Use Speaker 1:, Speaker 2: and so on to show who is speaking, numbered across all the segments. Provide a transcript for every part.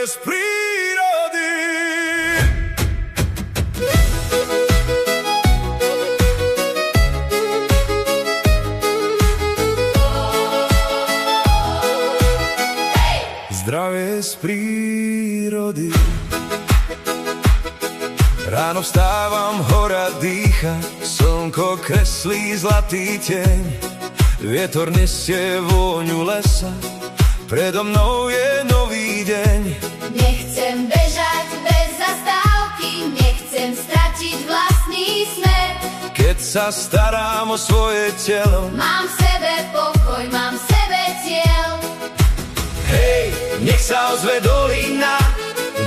Speaker 1: z prírody. Zdravie z prírody. Ráno vstávam, hora dýcha, slnko kreslí zlatý tieň, vietor nesie vôňu lesa, predo mnou je nový deň.
Speaker 2: Nechcem bežať bez zastávky, nechcem stratiť vlastný smer.
Speaker 1: Keď sa starám o svoje telo,
Speaker 2: Mám v sebe pokoj, mám v sebe cieľ.
Speaker 1: hej, nech sa ozve dolina,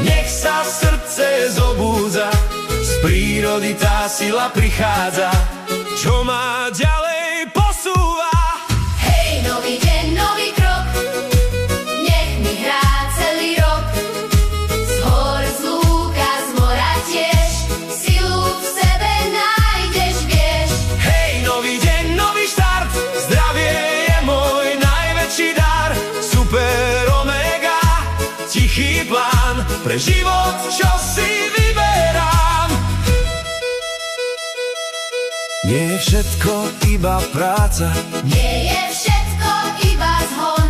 Speaker 1: nech sa srdce zobúdza, z prírody tá sila prichádza, čo ma ďalej posúva.
Speaker 2: Hej, nový deň, nový krok, nech mi hrá celý rok. Z hor, z lúka, z mora tiež, silu v sebe nájdeš, vieš.
Speaker 1: Hej, nový deň, nový štart, zdravie je môj najväčší dar. Super omega, tichý plán pre život, čo si vyberám. Nie je všetko iba práca,
Speaker 2: Nie je všetko iba zhon,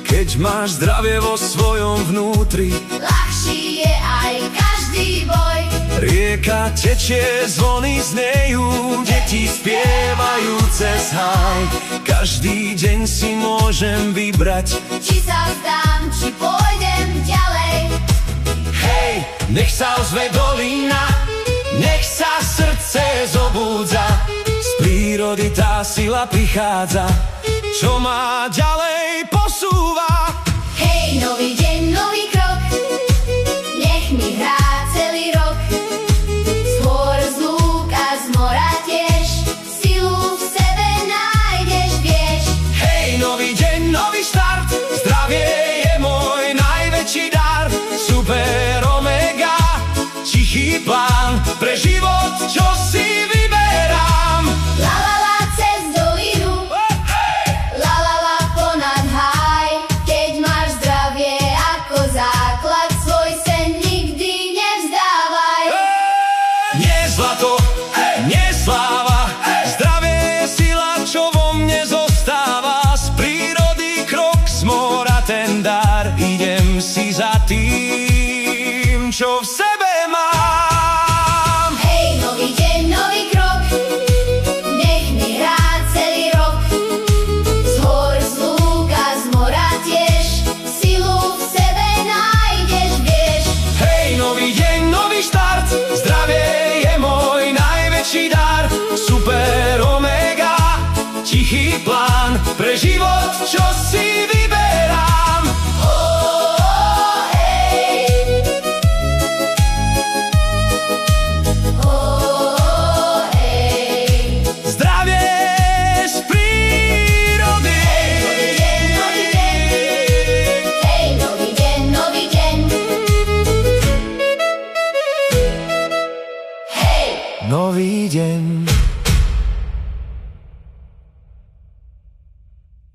Speaker 1: keď máš zdravie vo svojom vnútri.
Speaker 2: ľahší je aj každý boj.
Speaker 1: Rieka tečie, zvony znejú, deti spievajú cez háj. Každý deň si môžem vybrať,
Speaker 2: Či sa vzdám, či pôjdem ďalej.
Speaker 1: hej, nech sa ozve dolina, nech sa srdce zobúdza, z prírody tá sila prichádza, čo ma ďalej posúva.
Speaker 2: Hej, nový deň, nový krok, nech mi hrá celý rok. Z hôr, z lúka, z mora tiež, silu v sebe nájdeš, vieš.
Speaker 1: Hej, nový deň, nový štart, zdravie je môj najväčší dar. Super omega, tichý plán pre život, čo si vyberám.
Speaker 2: La la la cez dolinu, la la la ponad háj. Keď máš zdravie ako základ, svoj sen nikdy nevzdávaj.
Speaker 1: Nie zlato,